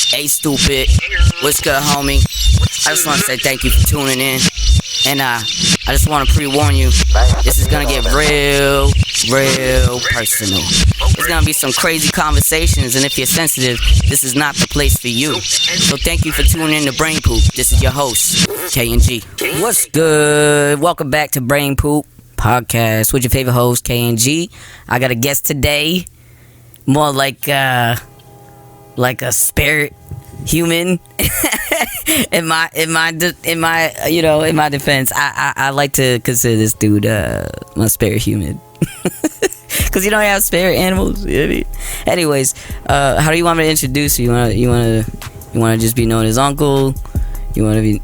Hey, stupid. What's good, homie? I just want to say thank you for tuning in. And I just want to pre-warn you, this is going to get real personal. There's going to be some crazy conversations, and if you're sensitive, this is not the place for you. So thank you for tuning in to Brain Poop. This is your host, K&G. What's good? Welcome back to Brain Poop Podcast with your favorite host, K&G. I got a guest today, more like a spirit human. in my defense, I like to consider this dude my spirit human. Cause you don't have spirit animals. You know what I mean? Anyways, how do you want me to introduce you? You wanna just be known as Uncle? You wanna be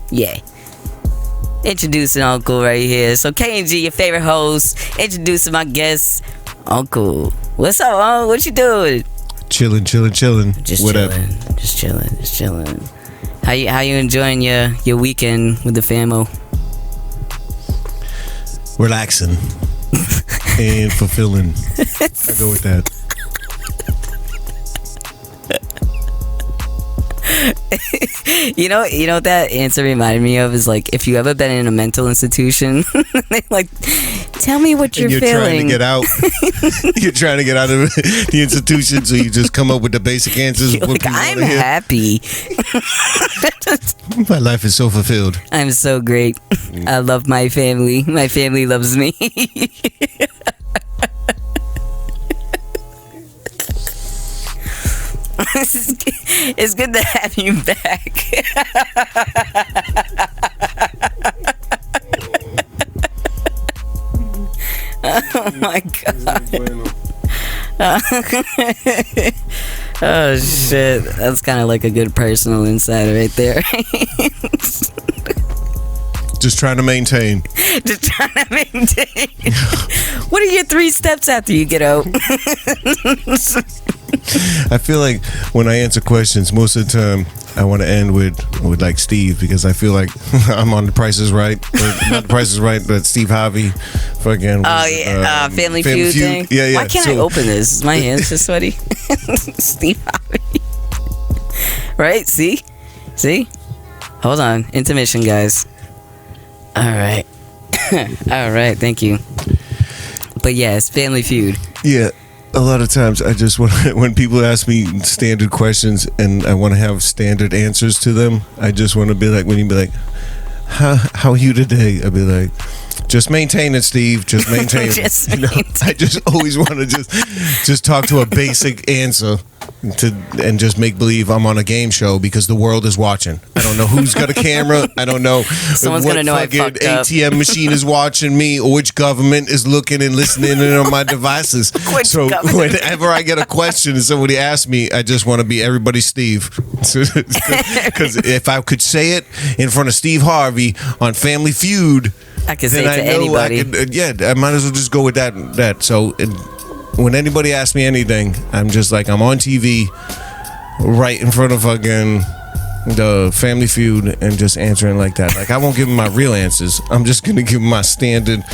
introducing Uncle right here. So K&G, your favorite host, introducing my guest, Uncle. What's up, Uncle? What you doing? Chilling. Just chilling. How you enjoying your weekend with the famo? Relaxing and fulfilling. I go with that. You know what that answer reminded me of is like, if you ever been in a mental institution, they like, tell me what you're feeling. You're trying to get out of the institution, so you just come up with the basic answers. Like, I'm happy. My life is so fulfilled. I'm so great. I love my family. My family loves me. It's good to have you back. Oh my god. Oh shit. That's kind of like a good personal insight right there. Just trying to maintain. What are your 3 steps after you get out? I feel like when I answer questions, most of the time I want to end with like Steve, because I feel like I'm on The Price is Right. Not The Price is Right, but Steve Harvey. Fucking. Family Feud thing. Yeah. Why can't I open this? Is my hands just sweaty? Steve Harvey. Right? See? Hold on. Intermission, guys. All right. Thank you. But yes, Family Feud. Yeah. A lot of times I just want, when people ask me standard questions and I want to have standard answers to them, I just want to be like, when you be like, how are you today? I'd be like, just maintain it, Steve. Just maintain it. I just always want to just talk to a basic answer and just make believe I'm on a game show because the world is watching. I don't know who's got a camera. I don't know someone's gonna know I fucked up. ATM machine is watching me, or which government is looking and listening in on my devices. So whenever I get a question and somebody asks me, I just want to be everybody's Steve. Because if I could say it in front of Steve Harvey on Family Feud, I can say it to anybody. I might as well just go with that. So when anybody asks me anything, I'm just like, I'm on TV right in front of fucking the Family Feud and just answering like that. Like, I won't give them my real answers. I'm just going to give them my standard,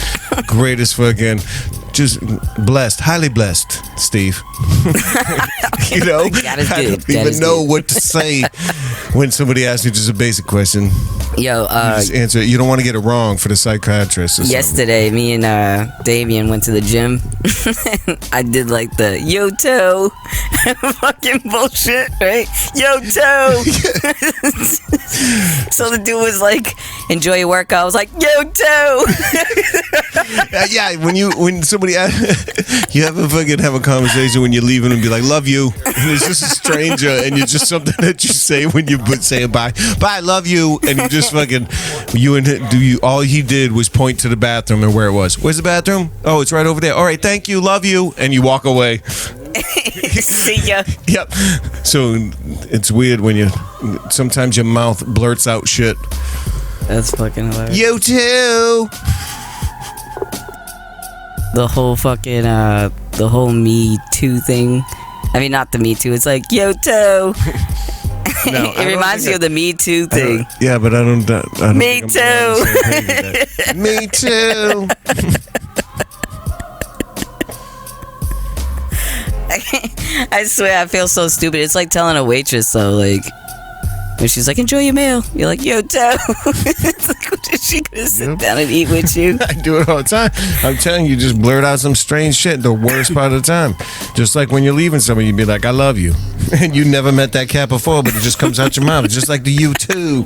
greatest fucking, just blessed, highly blessed, Steve. You know? I don't even know what to say when somebody asks me just a basic question. Yo, you just answer it. You don't want to get it wrong for the psychiatrist or yesterday, something. Me and Damien went to the gym. I did like the yo toe fucking bullshit, right? Yo toe. So the dude was like, enjoy your workout. I was like, yo toe. Yeah, when somebody you have a conversation when you're leaving and be like, love you, and it's just a stranger, and you're just something that you say when you say bye, love you, and you just fucking all he did was point to the bathroom and where it was. Where's the bathroom? Oh, it's right over there. All right, thank you, love you, and you walk away. See ya. Yep. So it's weird when sometimes your mouth blurts out shit. That's fucking hilarious. You too. The whole fucking the whole Me Too thing. I mean, not the Me Too. It's like yo toe. No, it reminds me of the Me Too thing. Yeah, but I don't. Me too. Me too. I swear, I feel so stupid. It's like telling a waitress, though, like, when she's like, enjoy your meal. You're like, yo, Joe. It's like, what is she going to sit down and eat with you? I do it all the time. I'm telling you, just blurt out some strange shit the worst part of the time. Just like when you're leaving somebody, you'd be like, I love you. And you never met that cat before, but it just comes out your mouth. It's just like the you too.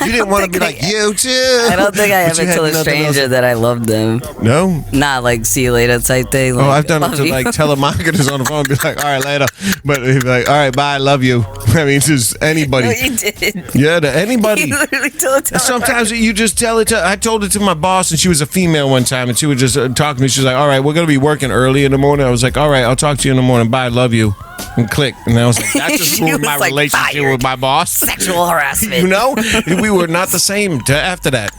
You didn't want to be like, you too. I don't think I ever told a stranger that I loved them. No? Nah, like, see you later type thing. Like, I've done it to like telemarketers on the phone. Be like, all right, later. But he'd be like, all right, bye, love you. I mean, just anybody. No, you didn't. Yeah, to anybody. You literally told it. Sometimes you just tell it to. I told it to my boss, and she was a female one time, and she would just talk to me. She was like, all right, we're going to be working early in the morning. I was like, all right, I'll talk to you in the morning. Bye, love you. And click. And I was like, that just ruined my relationship fired. with my boss. Sexual harassment. You know? We were not the same after that.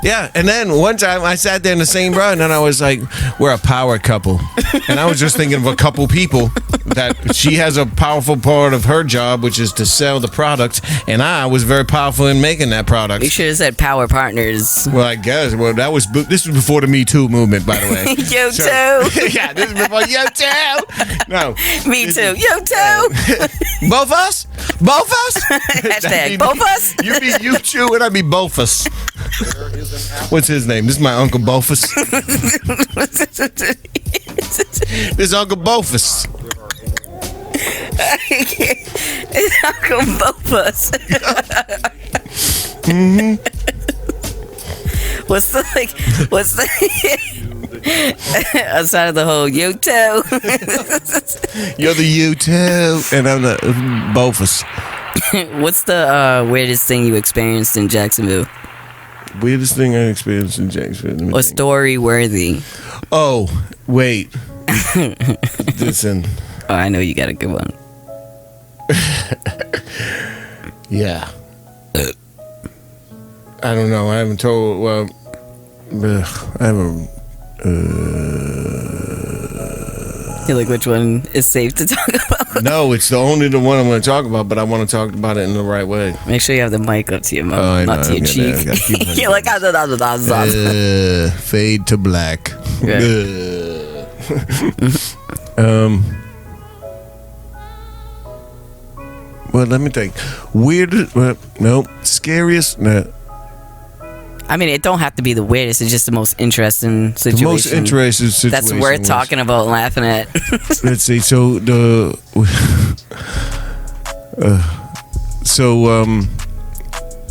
Yeah, and then one time I sat there in the same row, and then I was like, we're a power couple. And I was just thinking of a couple people that she has a powerful part of her job, which is to sell the product, and I was very powerful in making that product. You should have said power partners. Well, I guess. Well, this was before the Me Too movement, by the way. Yo, too. Yeah, this is before Yo, too. No. Me too. Yo, too. Both us? Both us? Hashtag both us? You be you two, and I be both us. What's his name? This is my Uncle Bofus. This is Uncle Bofus. It's Uncle Bofus. Mm-hmm. What's the outside of the whole yo toe? You're the you too, and I'm the Bofus. What's the weirdest thing you experienced in Jacksonville? Weirdest thing I experienced in Jacksonville. Or story worthy? Oh, wait. Listen. Oh, I know you got a good one. Yeah. I don't know. I haven't told. Well, I haven't. Feel like which one is safe to talk about? No, it's the only the one I'm going to talk about, but I want to talk about it in the right way. Make sure you have the mic up to your mouth, not to your cheek. You're like, fade to black. Well, let me think. Weirdest? No. Scariest? No. I mean, it don't have to be the weirdest. It's just the most interesting situation. The most interesting situation. That's worth talking about and laughing at. Let's see. So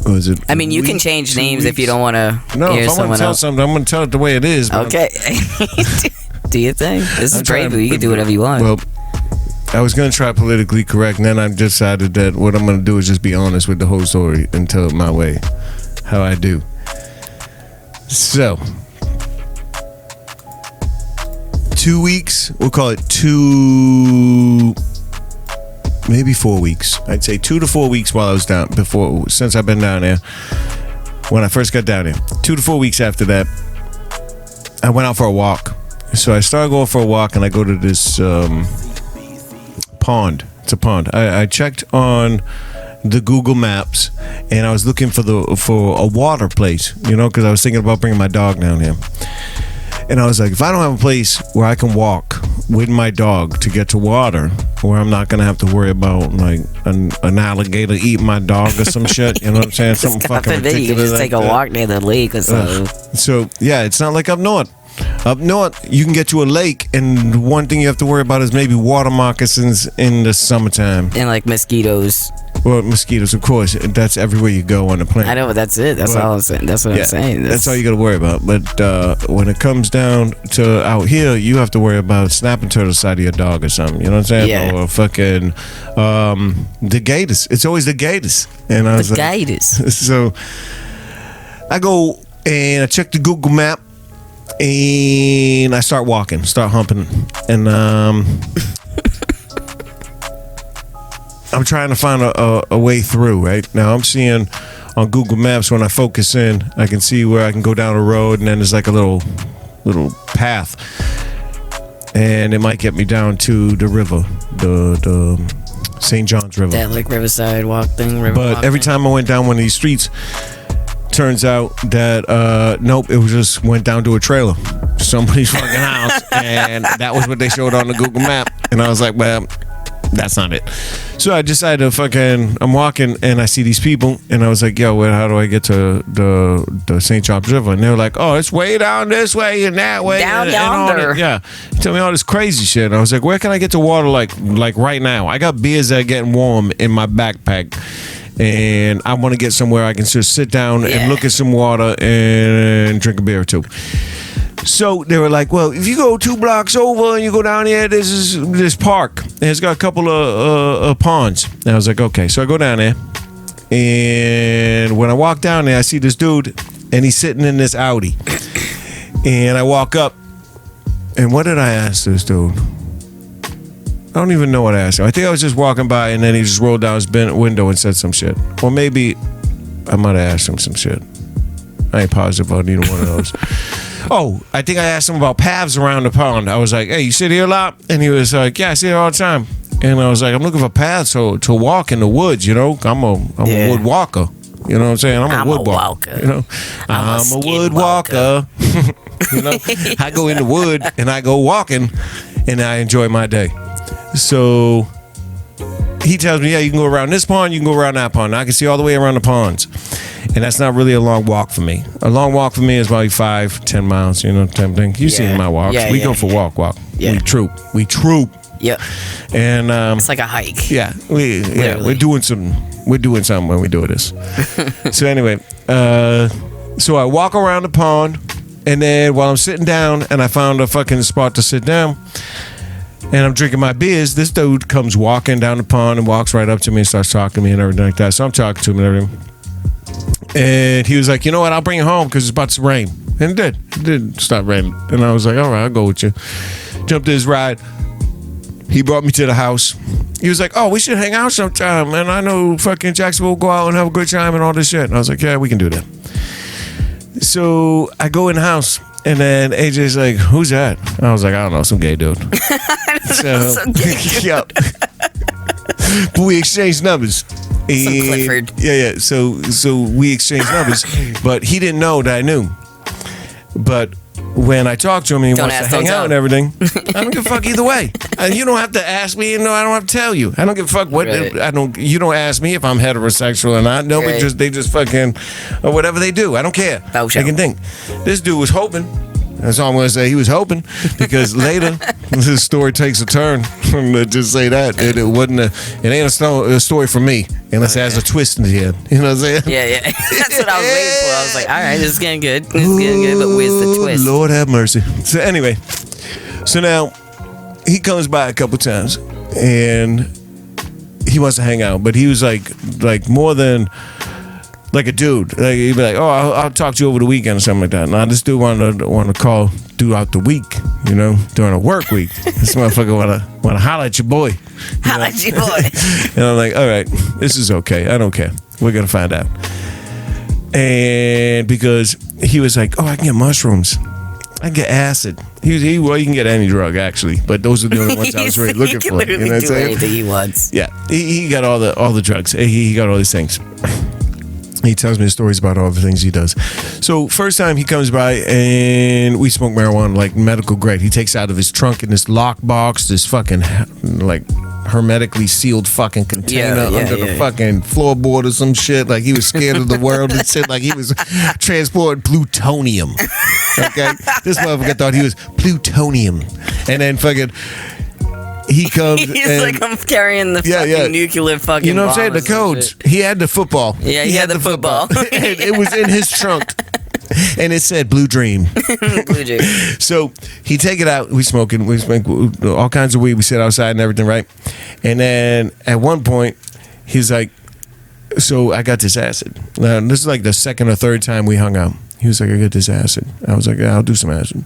what is it? I mean, you can change names if you don't want to hear if I want to tell else. something, I'm going to tell it the way it is. Okay. Do your thing. This is brave. You can do whatever you want. Well, I was going to try politically correct, and then I decided that what I'm going to do is just be honest with the whole story and tell it my way, how I do. So, 2 weeks, we'll call it maybe 4 weeks. I'd say 2 to 4 weeks while I was down, since I've been down there, when I first got down there. 2 to 4 weeks after that, I went out for a walk. So I started going for a walk, and I go to this pond. It's a pond. I checked on the Google Maps, and I was looking for a water place, because I was thinking about bringing my dog down here. And I was like, if I don't have a place where I can walk with my dog to get to water, where I'm not gonna have to worry about like an alligator eating my dog or some shit, you know what I'm saying? Something fucking ridiculous. You can just take a walk near the lake or something. So yeah, it's not like up north. Up north, you can get to a lake, and one thing you have to worry about is maybe water moccasins in the summertime. And like mosquitoes. Well, mosquitoes, of course. That's everywhere you go on the planet. I know, but that's it. That's all I'm saying. That's what I'm saying. That's all you got to worry about. But when it comes down to out here, you have to worry about snapping to the side of your dog or something. You know what I'm saying? Yeah. Or fucking the gators. It's always the gators. And I was the gators. So I go and I check the Google map. And I start walking, start humping, and I'm trying to find a way through. Right now, I'm seeing on Google Maps, when I focus in, I can see where I can go down a road, and then there's like a little path, and it might get me down to the river, the St. John's River. That like Riverside walk thing. But every time I went down one of these streets, turns out that nope, it was just went down to a trailer, somebody's fucking house, and that was what they showed on the Google map. And I was like, well, that's not it. So I decided to I'm walking and I see these people and I was like, yo, how do I get to the St. Charles River? And they were like, oh, it's way down this way and that way. Down and all yonder. that. Yeah. Tell me all this crazy shit. And I was like, where can I get to water like right now? I got beers that are getting warm in my backpack. And I want to get somewhere I can just sit down and look at some water and drink a beer or two. So they were like, well, if you go 2 blocks over and you go down here, there's this park. And it's got a couple of ponds. And I was like, okay. So I go down there. And when I walk down there, I see this dude. And he's sitting in this Audi. And I walk up. And what did I ask this dude? I don't even know what I asked him. I think I was just walking by, and then he just rolled down his window and said some shit. Or maybe I might have asked him some shit. I ain't positive on either one of those. Oh, I think I asked him about paths around the pond. I was like, hey, you sit here a lot? And he was like, yeah, I sit here all the time. And I was like, I'm looking for paths to walk in the woods, you know? I'm a wood walker. You know what I'm saying? I'm a wood walker. You know? I'm a wood walker. You know? I go in the wood, and I go walking, and I enjoy my day. So he tells me, yeah, you can go around this pond, you can go around that pond. I can see all the way around the ponds. And that's not really a long walk for me. A long walk for me is probably 5-10 miles, you know, type of thing. You've seen my walks. We go for walk. Yeah. We troop. Yeah. And it's like a hike. Yeah. We're doing something when we do this. So anyway, so I walk around the pond, and then while I'm sitting down, and I found a fucking spot to sit down, and I'm drinking my beers, this dude comes walking down the pond and walks right up to me and starts talking to me and everything like that. So I'm talking to him and everything. And he was like, you know what, I'll bring you home because it's about to rain. And it did. It did start raining. And I was like, all right, I'll go with you. Jumped his ride. He brought me to the house. He was like, oh, we should hang out sometime. And I know fucking Jacksonville will go out and have a good time and all this shit. And I was like, yeah, we can do that. So I go in the house. And then AJ's like, who's that? And I was like, I don't know, some gay dude. Some gay dude. Yep. But we exchanged numbers. Some Clifford. Yeah. So we exchanged numbers, but he didn't know that I knew. But when I talked to him and he wants to hang out and everything, I don't give a fuck either way. You don't have to ask me, and no, I don't have to tell you. I don't give a fuck what you don't ask me if I'm heterosexual or not. No, they just fucking or whatever they do. I don't care. Oh, I can think. This dude was hoping. That's all I'm going to say. He was hoping because later this story takes a turn. Let's just say that it ain't a story for me unless it has a twist in the end. You know what I'm saying? Yeah. That's what I was waiting for. I was like, all right, this is getting good. This is getting good, but where's the twist? Lord have mercy. So anyway, now he comes by a couple times and he wants to hang out, but he was like more than like a dude. Like he'd be like, oh, I'll talk to you over the weekend or something like that. Now this dude want to call throughout the week, you know, during a work week. This motherfucker want to holler at your boy. Holler at your boy. And I'm like, all right, this is okay. I don't care. We're gonna find out. And because he was like, oh, I can get mushrooms. I can get acid. Well, you can get any drug actually, but those are the only ones I was really looking for. You know what I'm saying? Anything he wants. Yeah, he got all the drugs. He got all these things. He tells me stories about all the things he does. So first time he comes by and we smoke marijuana, like medical grade. He takes out of his trunk in this lockbox, this fucking like hermetically sealed fucking container under the fucking floorboard or some shit. Like he was scared of the world and shit. Like he was transporting plutonium. Okay, this motherfucker thought he was plutonium, and then fucking. He comes. He's like, I'm carrying the fucking nuclear fucking. You know what I'm saying? The codes. He had the football. Yeah, he had the football. And it was in his trunk, and it said "Blue Dream." Blue Dream. So he take it out. We smoke all kinds of weed. We sit outside and everything, right? And then at one point, he's like, "So I got this acid." Now this is like the second or third time we hung out. He was like, "I got this acid." I was like, "Yeah, I'll do some acid."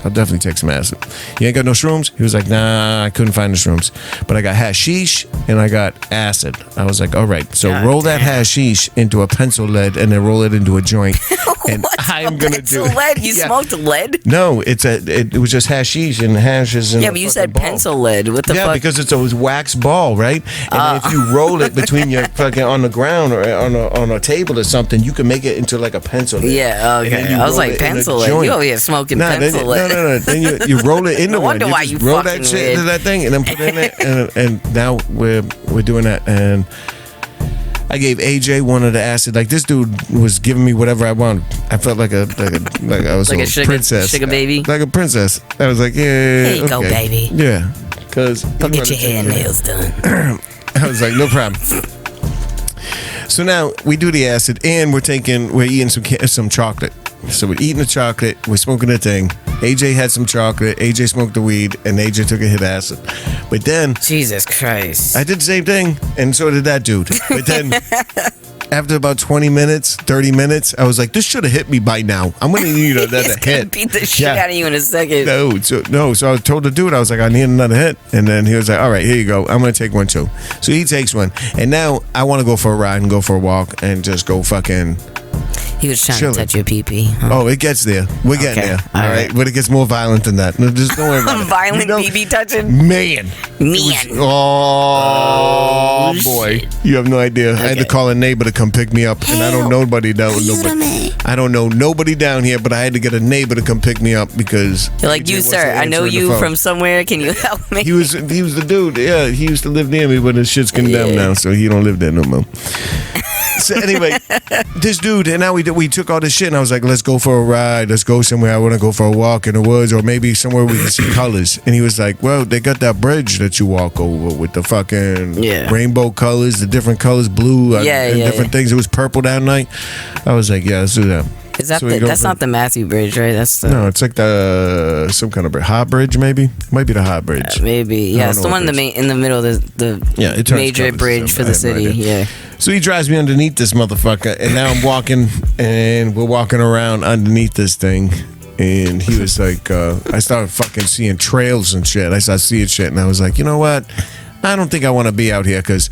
I'll definitely take some acid. You ain't got no shrooms? He was like, nah, I couldn't find the shrooms. But I got hashish and I got acid. I was like, all right. So roll that hashish into a pencil lead and then roll it into a joint. And I'm going to do lead? You smoked lead? No, it was just hashish and hashes. Yeah, but you said ball. pencil lead. What the fuck? Yeah, because it's a wax ball, right? And then if you roll it between your fucking on the ground or on a table or something, you can make it into like a pencil lead. Yeah, okay. I was like, pencil lead? You over here smoking pencil lead. No. Then you roll it into one. No wonder why you roll fucking that shit into that thing and then put it in it. And now we're doing that. And I gave AJ one of the acid. Like, this dude was giving me whatever I wanted. I felt like I was like a princess. Sugar baby? Like a princess. I was like, yeah. Here you go, baby. Yeah. Cause go get your hair and nails done. I was like, no problem. So now we do the acid and we're eating some chocolate. So we're eating the chocolate, we're smoking the thing. AJ had some chocolate, AJ smoked the weed, and AJ took a hit of acid. But then Jesus Christ. I did the same thing, and so did that dude. But then after about 20 minutes, 30 minutes, I was like, this should have hit me by now. I'm going to need another hit. Beat the shit out of you in a second. So I told the dude, I was like, I need another hit. And then he was like, all right, here you go. I'm going to take one too. So he takes one. And now I want to go for a ride and go for a walk and just go fucking... He was trying to touch your pee-pee. Huh? Oh, it gets there. We're getting there. All right. But it gets more violent than that. No, just don't worry about it. Violent pee-pee touching? Man. Oh, boy. Shit. You have no idea. Okay. I had to call a neighbor to come pick me up. And I don't know nobody down I don't know nobody down here, but I had to get a neighbor to come pick me up because... You're like, you, sir, I know you from somewhere. Can you help me? He was the dude. Yeah, he used to live near me, but his shit's condemned now, so he don't live there no more. So anyway, this dude, and now we took all this shit, and I was like, let's go for a ride. Let's go somewhere. I want to go for a walk in the woods, or maybe somewhere we can see colors. And he was like, well, they got that bridge that you walk over with the fucking rainbow colors, the different colors, blue, and different things. It was purple that night. I was like, yeah, let's do that. Is that that's not the Matthew Bridge, right? That's no, it's like some kind of hot bridge, maybe. Might be the hot bridge. Maybe, yeah. It's the one in the middle of the major bridge for the city. Yeah. So he drives me underneath this motherfucker, and now I'm walking, and we're walking around underneath this thing. And he was like, I started fucking seeing trails and shit. I started seeing shit, and I was like, you know what? I don't think I want to be out here because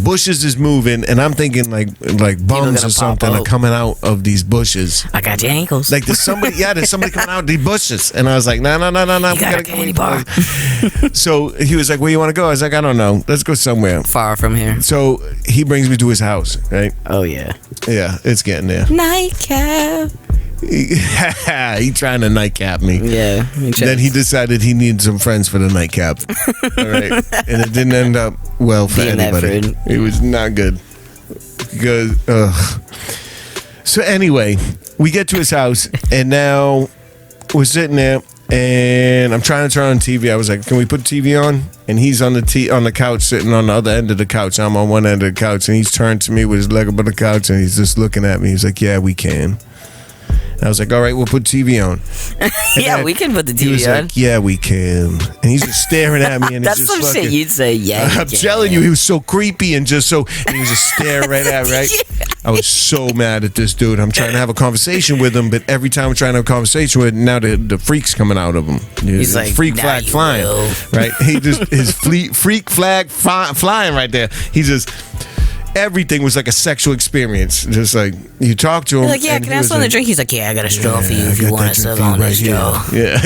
bushes is moving, and I'm thinking like bums or something are coming out of these bushes. I got your ankles. Like there's somebody coming out of these bushes, and I was like, no. You got a candy bar. So he was like, where you want to go? I was like, I don't know. Let's go somewhere far from here. So he brings me to his house, right? Oh yeah. Yeah, it's getting there. Nightcap. He trying to nightcap me. Yeah. Then he decided he needed some friends for the nightcap. All right. And it didn't end up well for anybody. It was not good. Because, so anyway, we get to his house, and now we're sitting there, and I'm trying to turn on TV. I was like, can we put TV on? And he's on the couch, sitting on the other end of the couch. I'm on one end of the couch, and he's turned to me with his leg up on the couch, and he's just looking at me. He's like, yeah, we can. And I was like, all right, we'll put TV on. Yeah, we can put the TV on. He was like, yeah, we can. And he's just staring at me. And that's he's just some shit you'd say, yeah, I'm telling you, he was so creepy and just so, and he was just staring right at me, right? Yeah. I was so mad at this dude. I'm trying to have a conversation with him, but every time I'm trying to have a conversation with him, now the freak's coming out of him. He's like, freak flag flying, right? He just, his freak flag flying right there. He just... Everything was like a sexual experience. Just like you talk to him. You're like, yeah, can I have something to drink? He's like, yeah, I got a straw for you if you want to suck on this straw. Yeah.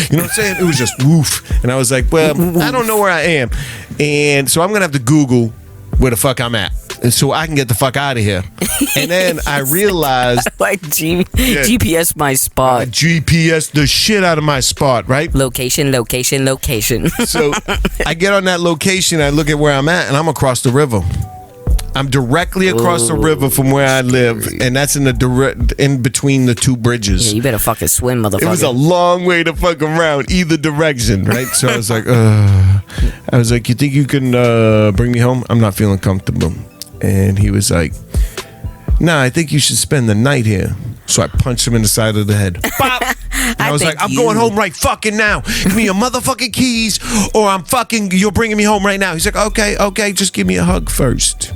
You know what I'm saying? It was just woof. And I was like, well, I don't know where I am. And so I'm going to have to Google where the fuck I'm at. And so I can get the fuck out of here. And then I realized... like GPS my spot. GPS the shit out of my spot, right? Location. So I get on that location, I look at where I'm at, and I'm across the river. I'm directly across the river from where I live, and that's in between the two bridges. Yeah, you better fucking swim, motherfucker. It was a long way to fuck around either direction, right? So I was like, you think you can bring me home? I'm not feeling comfortable. And he was like, nah, I think you should spend the night here. So I punched him in the side of the head. Bop! And I was like, I'm going home right fucking now. Give me your motherfucking keys, or you're bringing me home right now. He's like, okay, just give me a hug first.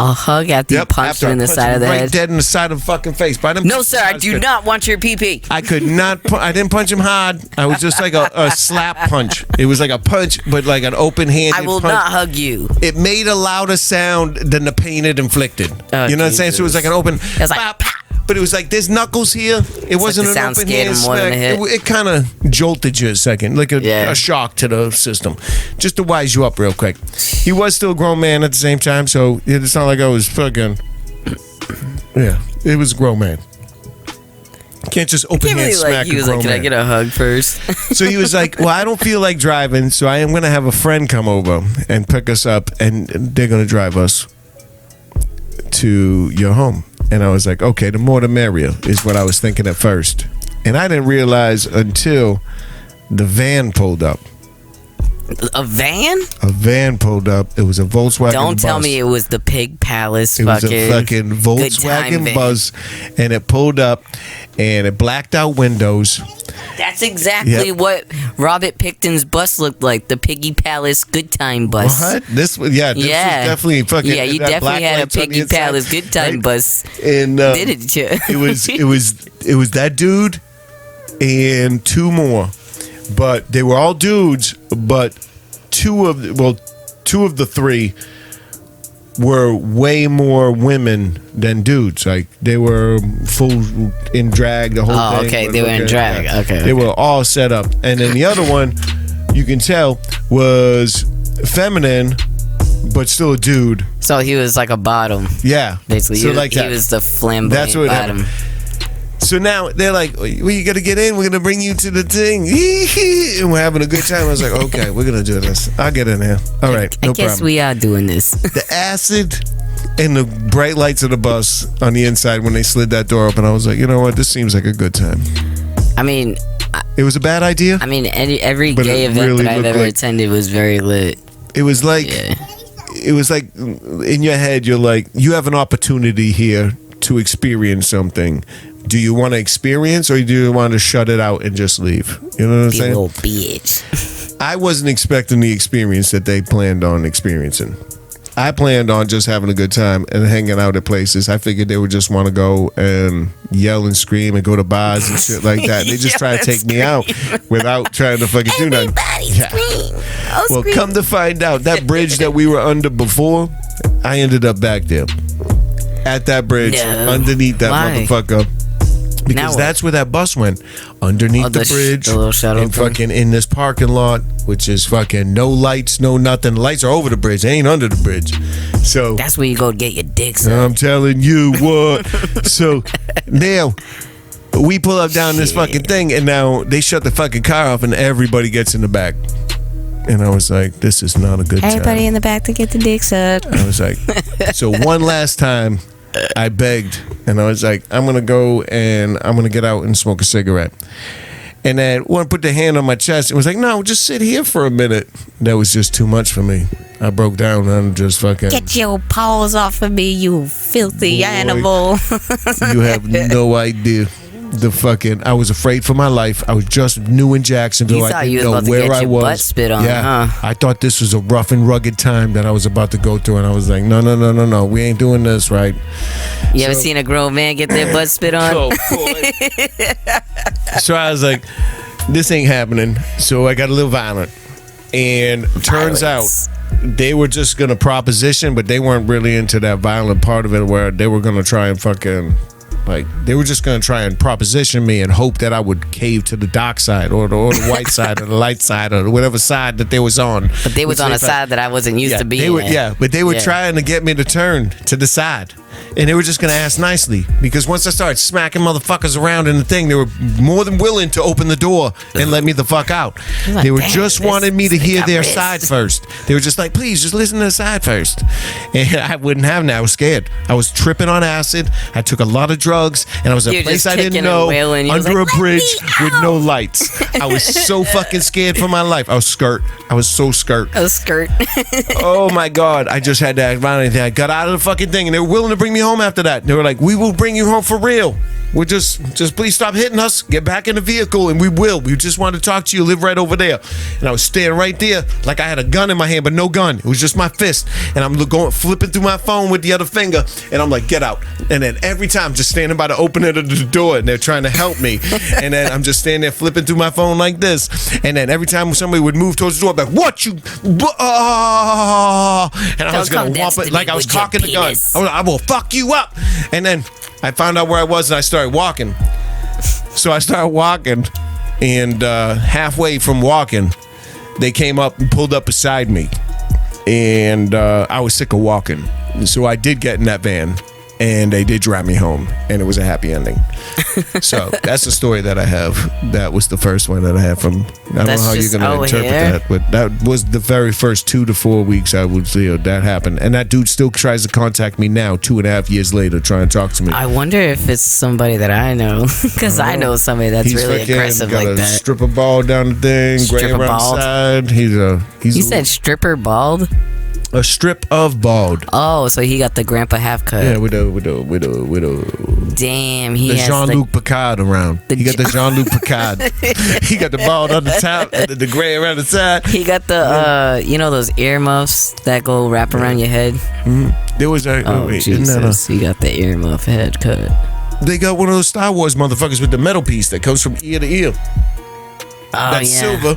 A hug after you punched him in the side of the head? Dead in the side of the fucking face. But No, sir, I do not want your PP. I could not. I didn't punch him hard. I was just like a slap punch. It was like a punch, but like an open-handed I will punch. not hug you. It made a louder sound than the pain it inflicted. Oh, you know what I'm saying? So it was like an open. It was like, pop, but it was like there's knuckles here. It wasn't like the an sound open scared hand him more than smack. a hit. It kind of jolted you a second, like Yeah. a shock to the system. Just to wise you up real quick. He was still a grown man at the same time, so it's not like I was fucking. Yeah, it was a grown man. Can't just open hand smack he was a grown like, can man. I get a hug first? So he was like, well, I don't feel like driving, so I am going to have a friend come over and pick us up, and they're going to drive us to your home. And I was like, okay, the more the merrier is what I was thinking at first. And I didn't realize until the van pulled up. A van? A van pulled up. It was a Volkswagen Don't tell bus. me it was the Pig Palace It was fucking a fucking good time Volkswagen van. bus, and it pulled up, and it blacked out windows. That's exactly what Robert Picton's bus looked like. The Piggy Palace Good Time bus. What? This was was definitely fucking. Yeah, you that definitely black had a lights on the Piggy inside, Palace Good Time right? bus. And Didn't you? it was that dude and two more, but they were all dudes. But two of the three were way more women than dudes. Like they were full in drag. The whole Oh, thing. okay, they were in drag. Okay, they were all set up, and then the other one, you can tell, was feminine, but still a dude. So he was like a bottom. Yeah, Basically, so he, like he that. was the flamboyant That's what bottom. happened. So now they're like, well, you got to get in. We're going to bring you to the thing. And we're having a good time. I was like, okay, we're going to do this. I'll get in here. All right, I no guess problem. we are doing this. The acid and the bright lights of the bus on the inside when they slid that door open, I was like, you know what? This seems like a good time. I mean, It was a bad idea. every But gay it event really that I've looked ever like- attended was very lit. It was like, Yeah. it was like in your head, you're like, you have an opportunity here to experience something. Do you want to experience, or do you want to shut it out and just leave? You know what I'm Be a saying? little bitch. I wasn't expecting the experience that they planned on experiencing. I planned on just having a good time and hanging out at places. I figured they would just want to go and yell and scream and go to bars and shit like that. They just try to take me out without trying to fucking do nothing. Everybody Yeah. scream. Oh, Well, scream. come to find out, that bridge that we were under before, I ended up back there. At that bridge, No. underneath that Why? motherfucker. Now Because what? that's where that bus went. Underneath Oh, the the bridge. little shuttle and thing? fucking in this parking lot, which is fucking no lights, no nothing. The lights are over the bridge. They ain't under the bridge. So That's where you go get your dicks up. I'm telling you what. So now we pull up down this fucking thing, and now they shut the fucking car off, and everybody gets in the back. And I was like, this is not a good Everybody time. in the back to get the dicks up. I was like, so one last time, I begged, and I was like, I'm gonna go and I'm gonna get out and smoke a cigarette. And then one put the hand on my chest and was like, no, just sit here for a minute. That was just too much for me. I broke down and I'm just fucking. Get your paws off of me, you filthy Boy. animal. You have no idea. The fucking, I was afraid for my life. I was just new in Jacksonville. You I thought didn't you was know about to where get I your was. butt spit on, yeah, huh? I thought this was a rough and rugged time that I was about to go through, and I was like, no, we ain't doing this right. You ever seen a grown man get their butt spit on? Oh boy. So I was like, this ain't happening. So I got a little violent, and turns Violence. out they were just gonna proposition, but they weren't really into that violent part of it, where they were gonna try and fucking. Like, they were just going to try and proposition me and hope that I would cave to the dark side or the white side or the light side or whatever side that they was on. But they was Which on a thought- side that I wasn't used to being they were, in. yeah, but they were Yeah. trying to get me to turn to the side. And they were just going to ask nicely. Because once I started smacking motherfuckers around in the thing, they were more than willing to open the door and let me the fuck out. like, They were "Damn, just this- wanted me to they hear got their wrist." side first. They were just like, please, just listen to the side first. And I wouldn't have that. I was scared. I was tripping on acid. I took a lot of drugs. And I was at You're a place just I didn't kicking know, and wailing. You was under like, a "Let bridge me with out." no lights. I was so fucking scared for my life. I was so scared. A skirt. Oh my God. I just had that violent thing. I got out of the fucking thing and they were willing to bring me home after that. They were like, we will bring you home for real. We'll just please stop hitting us. Get back in the vehicle, and we will. We just want to talk to you. Live right over there. And I was standing right there, like I had a gun in my hand, but no gun. It was just my fist. And I'm flipping through my phone with the other finger, and I'm like, get out. And then every time, just standing by the opening of the door, and they're trying to help me. And then I'm just standing there flipping through my phone like this. And then every time somebody would move towards the door, I'd be like, what you? And I was gonna whomp it like I was cocking the gun. I was like, I will fuck you up. And then I found out where I was, and I started walking. So I started walking, and halfway from walking, they came up and pulled up beside me. And I was sick of walking. So I did get in that van, and they did drive me home, and it was a happy ending. So that's the story that I have. That was the first one that I have from. I don't know how you're going to interpret that, but that was the very first 2 to 4 weeks I would see that happened. And that dude still tries to contact me now, 2.5 years later, trying to talk to me. I wonder if it's somebody that I know, because I know somebody that's really aggressive like that. Stripper bald down the thing, gray around the side. You said stripper bald? A strip of bald. Oh, so he got the grandpa half cut. Yeah, widow. Damn, he the has Jean-Luc Picard around. He got the Jean-Luc Picard. He got the bald on the top, and the gray around the side. He got the those earmuffs that go wrap around your head. Mm-hmm. There was a Jesus, he got the earmuff head cut. They got one of those Star Wars motherfuckers with the metal piece that comes from ear to ear. That's silver.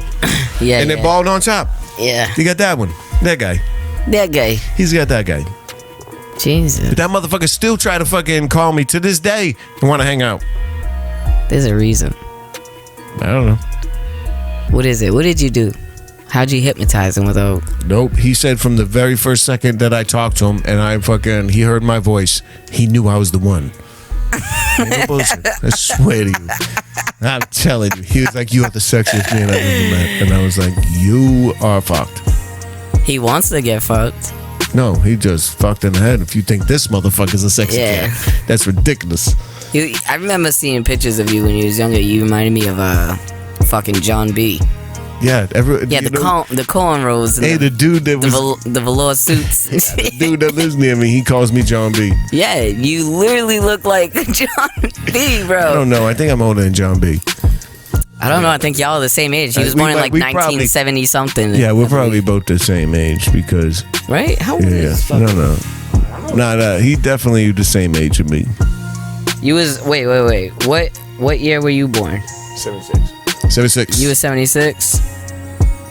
Yeah, and they're bald on top. Yeah, you got that one. That guy. He's got that guy. Jesus. But that motherfucker still try to fucking call me to this day and want to hang out. There's a reason. I don't know. What is it? What did you do? How'd you hypnotize him without? Nope. He said from the very first second that I talked to him and he heard my voice, he knew I was the one. Ain't no bullshit. I swear to you. I'm telling you. He was like, you are the sexiest man I've ever met. And I was like, you are fucked. He wants to get fucked. No, he just fucked in the head. If you think this motherfucker's a sexy cat, that's ridiculous. I remember seeing pictures of you when you was younger. You reminded me of fucking John B. Yeah, the cornrows. Hey, the dude that was the velour suits. The dude that lives near me, he calls me John B. Yeah, you literally look like John B, bro. I don't know. I think I'm older than John B. I don't know. I think y'all are the same age. He was born in like 1970 something. Yeah, we're probably both the same age because. Right? How old is this? I don't know. Nah, he definitely the same age as me. You was wait. What year were you born? 76. You was 76.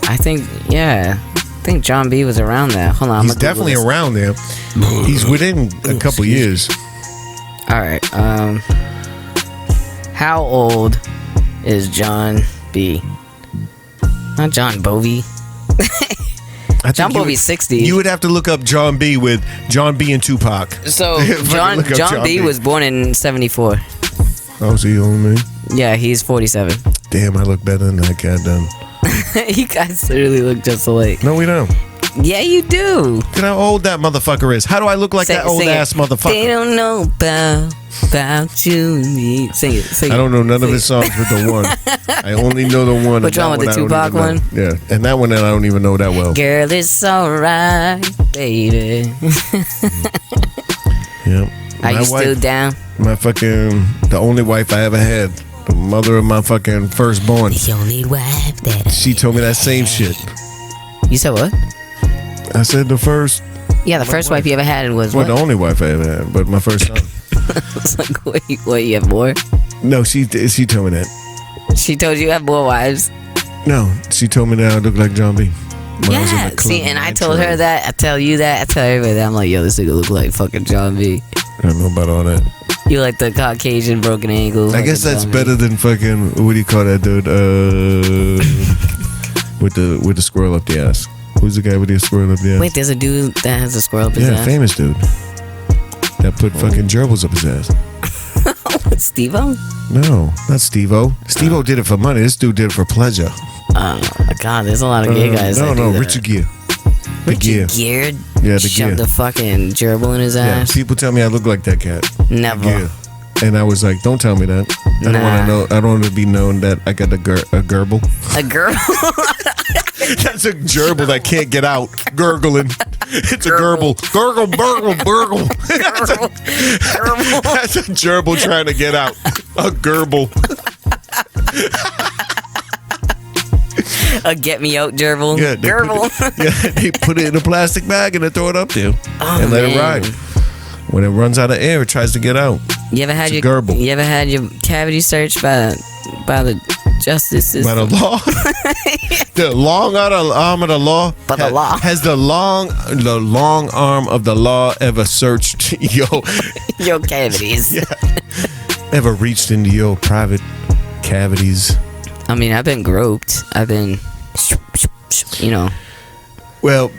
I think John B was around that. Hold on. He's definitely around there. He's within a couple years. All right. How old is John B? Not John Bovey. John Bovey's 60. You would have to look up John B with John B and Tupac. So John B was born in 74. Oh, so you older than me? Yeah, he's 47. Damn, I look better than that cat then. You guys literally look just alike. No, we don't. Yeah, you do. Look at how old that motherfucker is. How do I look like that old ass motherfucker? They don't know about you. Sing it. I don't know none of his songs but the one. I only know the one. Which one, with the Tupac one? Yeah, and that one I don't even know that well. Girl, it's alright, baby. Yep. Are you still down? The only wife I ever had. The mother of my fucking firstborn. The only wife that she told me that same shit. You said what? I said the first. Yeah, the first wife you ever had was what? The only wife I ever had, but my first son. It's like, what, you have more? No, she told me that. She told you have more wives? No, she told me that I look like John B. Yeah, see, and I told her that. I tell you that. I tell everybody that. I'm like, yo, this nigga look like fucking John B. I don't know about all that. You like the Caucasian broken ankle. I guess that's better than fucking, what do you call that dude? With the squirrel up the ass. Who's the guy with the squirrel up the ass? Wait, there's a dude that has a squirrel up his ass? Yeah, famous dude. That put fucking gerbils up his ass. Steve-O? No, not Steve-O. Steve-O did it for money. This dude did it for pleasure. Oh my God, there's a lot of gay guys that do that. Richard Gere. Richard Gere? Yeah, the shoved Gere. the fucking gerbil in his ass? Yeah, people tell me I look like that cat. Never. And I was like, don't tell me that. I don't want to know. I don't want to be known that I got a gerbil. A girl? That's a gerbil that can't get out. Gurgling. It's a gerbil. Gurgle, burgle, burgle. That's a gerbil trying to get out. A gerbil. A get me out gerbil. Yeah, gerbil. They put it in a plastic bag and they throw it up there and let it ride. When it runs out of air, it tries to get out. You ever had gerbil. You ever had your cavity searched by the justice system? By the law? The long arm of the law? By the law. Has the long arm of the law ever searched your cavities? Yeah. Ever reached into your private cavities? I mean, I've been groped. I've been, Well,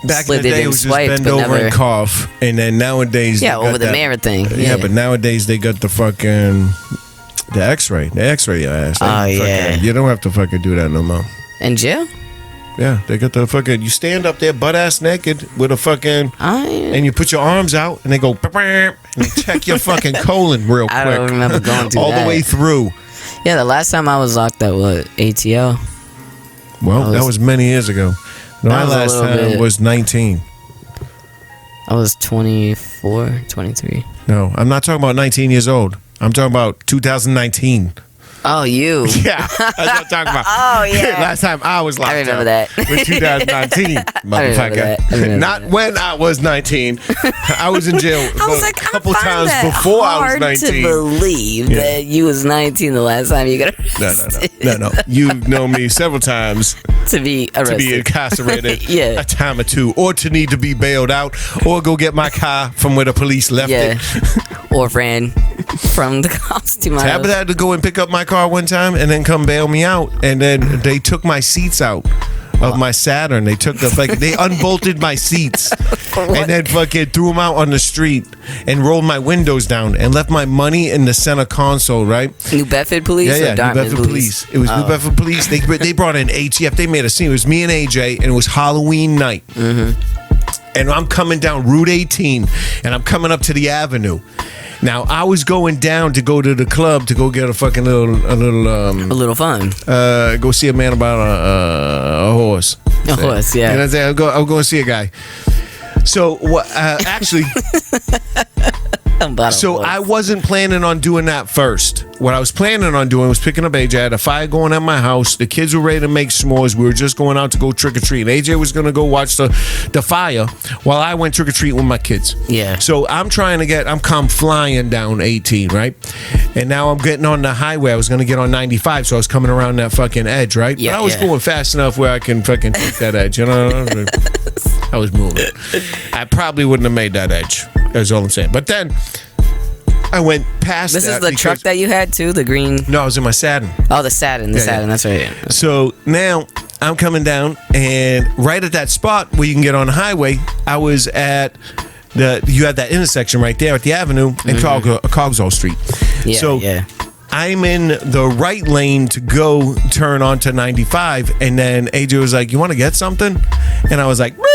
back in the day, it was just bend over and cough. And then nowadays... Yeah, over the mirror thing. Yeah, but nowadays they got the fucking... The x-ray. They x-ray your ass. You don't have to fucking do that no more. In jail? Yeah, they got the fucking... You stand up there butt-ass naked with a fucking... And you put your arms out and they go... And they check your fucking colon real quick. I don't remember going through all that. the way through. Yeah, the last time I was locked up, ATL? Well, that was many years ago. My last time was 19. I was 24, 23. No, I'm not talking about 19 years old. I'm talking about 2019. Oh, you. Yeah, that's what I'm talking about. Oh, yeah. Last time I was locked up. I remember that. Was 2019, motherfucker. Not when I was 19. I was in jail a couple times before I was 19. Hard to believe that you was 19 the last time you got arrested. No. You've known me several times to be arrested. To be incarcerated a time or two, or to need to be bailed out, or go get my car from where the police left it. Or ran from the cops to my house. I had to go and pick up my car one time and then come bail me out, and then they took my seats out of my Saturn. They took they unbolted my seats and then fucking threw them out on the street and rolled my windows down and left my money in the center console. Right? New Bedford Police. Yeah, New Bedford Police. It was New Bedford Police. They brought in ATF. They made a scene. It was me and AJ, and it was Halloween night. Mm-hmm. And I'm coming down Route 18, and I'm coming up to the Avenue. Now I was going down to go to the club to go get a fucking little fun. Go see a man about a horse. A horse, yeah. And I say I'll go see a guy. So what? Actually. So I wasn't planning on doing that first. What I was planning on doing was picking up AJ. I had a fire going at my house. The kids were ready to make s'mores. We were just going out to go trick-or-treat. AJ was going to go watch the fire while I went trick-or-treat with my kids. Yeah. So I'm come flying down 18, right? And now I'm getting on the highway. I was going to get on 95, so I was coming around that fucking edge, right? Yeah, but I was going fast enough where I can fucking take that edge, you know? I was moving. I probably wouldn't have made that edge. That's all I'm saying. But then I went past This is the truck that you had too, the green? No, I was in my Saturn. Oh, the Saturn, that's right. So now I'm coming down, and right at that spot where you can get on the highway, I was at you had that intersection right there at the Avenue and Cogswell Street. Yeah, so I'm in the right lane to go turn onto 95, and then AJ was like, "You want to get something?" And I was like, "Beep."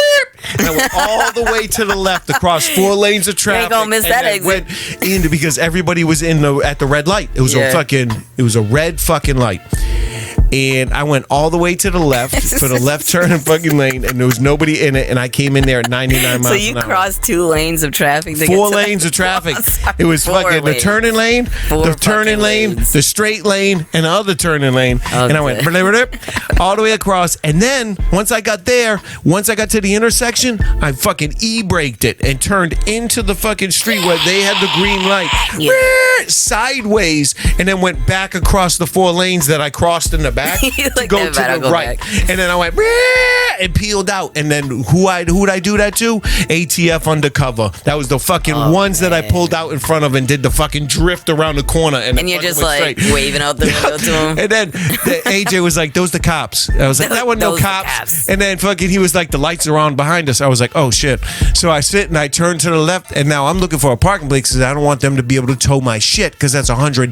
And I went all the way to the left across 4 lanes of traffic. You ain't gonna miss that exit. Went into because everybody was at the red light. It was a red fucking light. And I went all the way to the left for the left turn and fucking lane, and there was nobody in it, and I came in there at 99 miles an hour. So you crossed 2 lanes of traffic to 4 lanes of traffic. It was fucking the turning lane, the turning lane, the straight lane, and the other turning lane. Okay. And I went all the way across, and then once I got to the intersection, I fucking e-braked it and turned into the fucking street where they had the green light. Sideways, and then went back across the 4 lanes that I crossed in the back to go to the right. And then I went and peeled out. And then who'd I do that to? ATF undercover. That was the fucking ones that I pulled out in front of and did the fucking drift around the corner. And you're just like waving out the window to him. And then AJ was like, "Those the cops." I was like, "That wasn't no cops." And then fucking he was like, "The lights are on behind us." I was like, "Oh shit." So I sit and I turn to the left, and now I'm looking for a parking place because I don't want them to be able to tow my shit because that's $100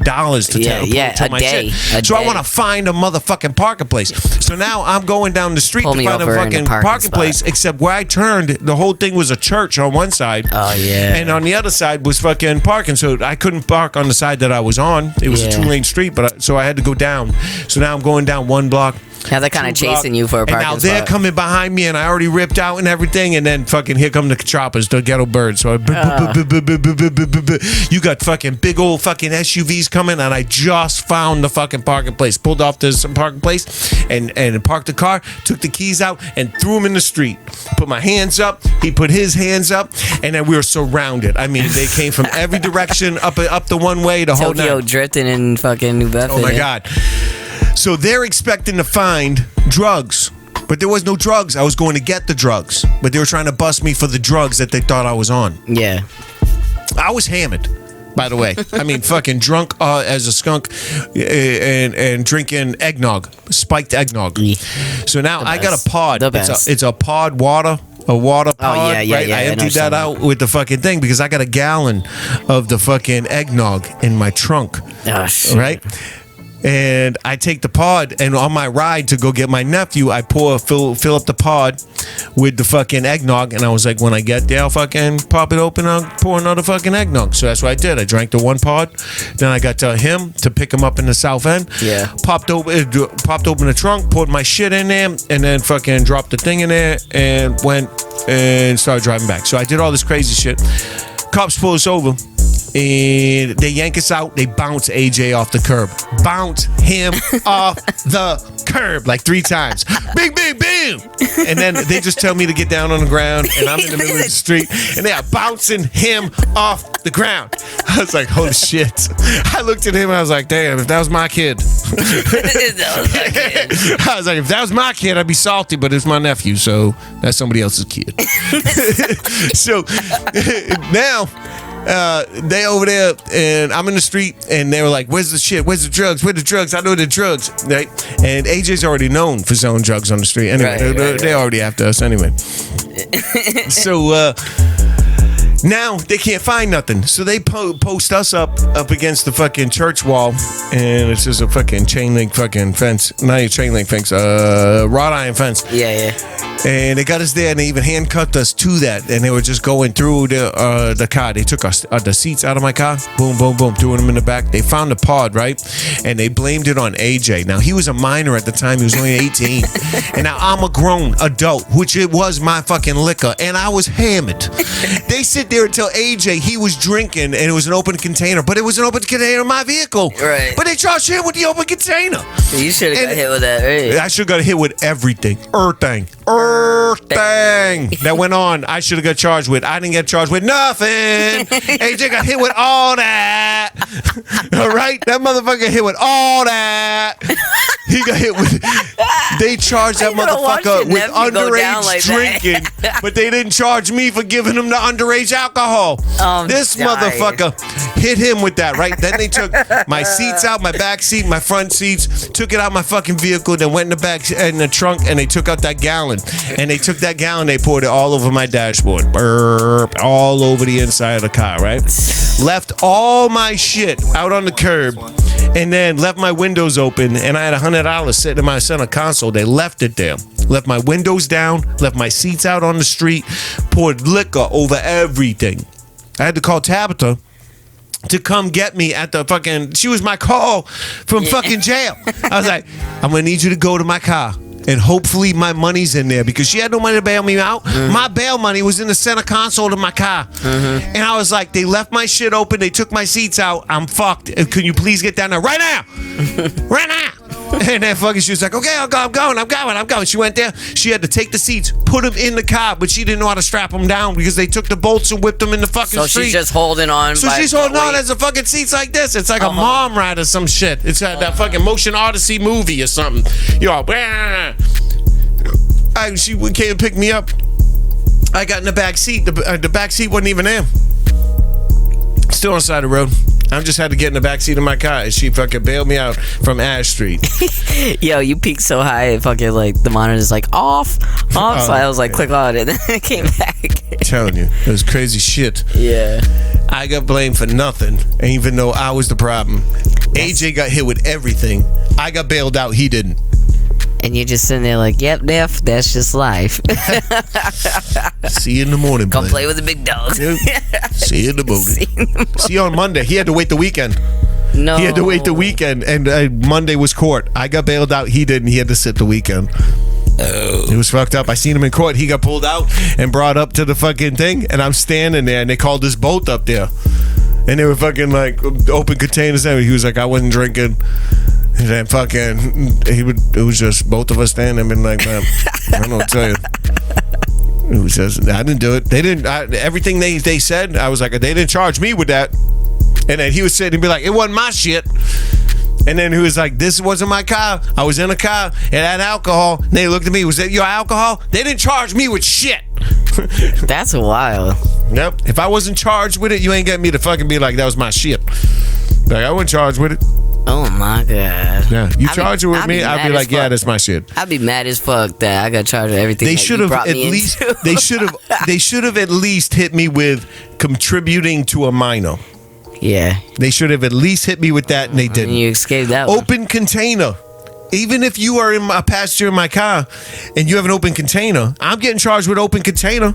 to tow my shit. So I want to find a motherfucker motherfucking parking place. So now I'm going down the street Pull to me find a over in fucking the parking parking place, spot. except where I turned, the whole thing was a church on one side. Oh, yeah. And on the other side was fucking parking. So I couldn't park on the side that I was on. It was a 2-lane street, so I had to go down. So now I'm going down 1 block. Now they're kind of chasing you for a parking And now they're spot. coming behind me, and I already ripped out and everything. And then fucking here come the choppers, the ghetto birds. So you got fucking big old fucking SUVs coming, and I just found the fucking parking place. Pulled off this parking place and parked the car, took the keys out, and threw them in the street. Put my hands up. He put his hands up, and then we were surrounded. I mean, they came from every direction, up the one way, the whole Tokyo night. drifting in fucking New Bedford. Oh my God. So they're expecting to find drugs, but there was no drugs. I was going to get the drugs, but they were trying to bust me for the drugs that they thought I was on. Yeah. I was hammered, by the way. I mean, fucking drunk as a skunk, and drinking eggnog, spiked eggnog. So now I got a pod. The best. It's a pod water. A water pod, yeah, right? I emptied that out with the fucking thing because I got a gallon of the fucking eggnog in my trunk, Oh, shit. right? And I take the pod, and on my ride to go get my nephew, I fill up the pod with the fucking eggnog, and I was like, when I get there, I'll fucking pop it open, I'll pour another fucking eggnog. So that's what I did. I drank the 1 pod, then I got to him to pick him up in the south end. Yeah. Popped open the trunk, poured my shit in there, and then fucking dropped the thing in there, and went and started driving back. So I did all this crazy shit. Cops pull us over. And they yank us out. They bounce AJ off the curb. Bounce him off the curb like 3 times. Bing, bing, bing. And then they just tell me to get down on the ground. And I'm in the middle of the street. And they are bouncing him off the ground. I was like, holy shit. I looked at him and I was like, damn, if that was my kid. I was like, if that was my kid, I'd be salty. But it's my nephew. So that's somebody else's kid. So now... they over there, and I'm in the street, and they were like, where's the shit? Where's the drugs? Where's the drugs? I know the drugs, right? And AJ's already known for selling drugs on the street. Anyway, they're already after us anyway. So, now they can't find nothing. So they post us up against the fucking church wall, and it's just a fucking chain link fucking fence. Not a chain link fence, wrought iron fence. Yeah. And they got us there, and they even handcuffed us to that. And they were just going through the car. They took us the seats out of my car. Boom, boom, boom. Threw them in the back. They found the pod, right? And they blamed it on AJ. Now, he was a minor at the time. He was only 18. And now I'm a grown adult, which it was my fucking liquor. And I was hammered. They sit there and tell AJ he was drinking, and it was an open container. But it was an open container in my vehicle. Right. But they charged him with the open container. You should have got hit with that, right? I should have got hit with everything. Everything that went on. I should have got charged with. I didn't get charged with nothing. AJ got hit with all that. All right? That motherfucker hit with all that. He got hit with... They charged that motherfucker with underage like drinking, but they didn't charge me for giving him the underage alcohol. This motherfucker hit him with that, right? Then they took my seats out, my back seat, my front seats, took it out my fucking vehicle, then went in the back in the trunk, and they took out that gallon. And they took that gallon, they poured it all over my dashboard. Burp, all over the inside of the car, right? Left all my shit out on the curb, and then left my windows open, and I had $100 sitting in my center console. They left it there. Left my windows down, left my seats out on the street, poured liquor over everything. I had to call Tabitha to come get me at the fucking... She was my call from fucking jail. I was like, I'm going to need you to go to my car. And hopefully my money's in there, because she had no money to bail me out. My bail money was in the center console of my car. And I was like, they left my shit open. They took my seats out. I'm fucked. Can you please get down there right now? Right now. And then fucking she was like, okay, I'm going. She went there. She had to take the seats, put them in the car, but she didn't know how to strap them down because they took the bolts and whipped them in the fucking street. So she's just holding on. So she's holding on as a fucking seats like this. It's like a mom ride or some shit. It's that fucking Motion Odyssey movie or something. She came and picked me up. I got in the back seat. The back seat wasn't even there. Still on the side of the road. I just had to get in the back seat of my car, and she fucking bailed me out from Ash Street. Yo, you peaked so high, it fucking like the monitor's like off. So I was like, click on it, and then it came back. I'm telling you, it was crazy shit. Yeah. I got blamed for nothing, even though I was the problem. AJ got hit with everything. I got bailed out. He didn't. And you're just sitting there like, yep, Neff, that's just life. See you in the morning, Come buddy. play with the big dogs. See you in the morning. See you on Monday. He had to wait the weekend. No. He had to wait the weekend, and Monday was court. I got bailed out. He didn't. He had to sit the weekend. Oh. It was fucked up. I seen him in court. He got pulled out and brought up to the fucking thing, and I'm standing there, and they called us both up there. And they were fucking like open containers. And he was like, I wasn't drinking. And then fucking, it was just both of us standing and like, man, I don't know what to tell you. It was just, I didn't do it. They didn't, everything they said, I was like, they didn't charge me with that. And then he would sit and be like, it wasn't my shit. And then he was like, this wasn't my car. I was in a car. It had alcohol. And they looked at me, was that your alcohol? They didn't charge me with shit. That's wild. Yep. If I wasn't charged with it, you ain't getting me to fucking be like, that was my shit. Like, I wasn't charged with it. Oh my god. Yeah. You charge it with me, I'd be like, yeah, that's my shit. I'd be mad as fuck that I got charged with everything. They should have at least they should have at least hit me with contributing to a minor. Yeah. They should have at least hit me with that, and they didn't. You escaped that one. Open container. Even if you are in a passenger in my car and you have an open container, I'm getting charged with open container.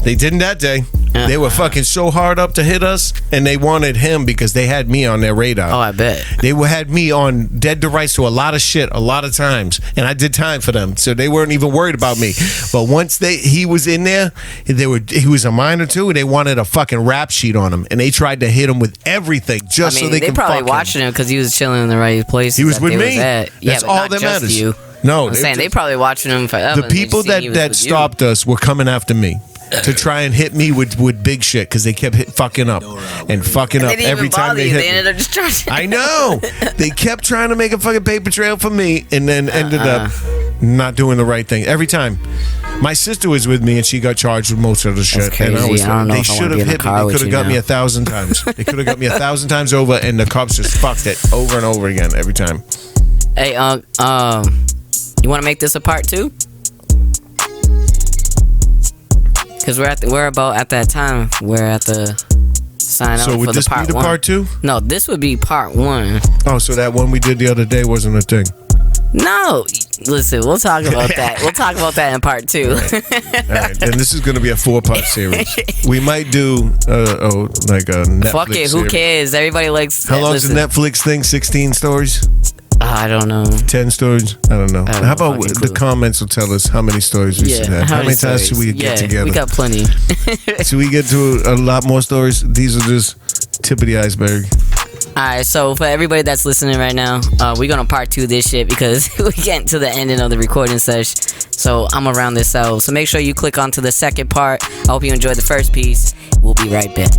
They didn't that day. They were fucking so hard up to hit us, and they wanted him because they had me on their radar. Oh, I bet. They had me on dead to rights to a lot of shit a lot of times, and I did time for them, so they weren't even worried about me. But once he was in there, he was a minor too, and they wanted a fucking rap sheet on him, and they tried to hit him with everything just so they could probably fuck watching him because he was chilling in the right place. He was with me. That's all that matters. You. No, I'm saying they probably watching him forever. The people that stopped us were coming after me to try and hit me with big shit because they kept fucking up every time they hit They ended up just charging. I know. They kept trying to make a fucking paper trail for me and then ended up not doing the right thing every time. My sister was with me and she got charged with most of the shit. That's crazy. And I was I don't know they if I should wanna have be in hit the me. car They with could have you got me now. 1,000 times. They could have got me 1,000 times over, and the cops just fucked it over and over again every time. Hey, you want to make this a part 2? Because we're about at that time. We're at the sign up So for would the this be part the 1. part 2? No, this would be part 1. Oh, so that one we did the other day wasn't a thing. No, listen, we'll talk about that. We'll talk about that in part 2. All right, and this is going to be a 4-part series. We might do like a Netflix Fuck it, who series. cares? Everybody likes. How long's the Netflix thing? 16 stories? I don't know. 10 stories? I don't know. I have How no about fucking the clue. comments will tell us how many stories we should have? How many times should we get together? We got plenty. Should we get to a lot more stories? These are just tip of the iceberg. Alright, so for everybody that's listening right now, we're gonna part 2 this shit because we're getting to the ending of the recording session. So I'm around this out. So make sure you click onto the second part. I hope you enjoyed the first piece. We'll be right back.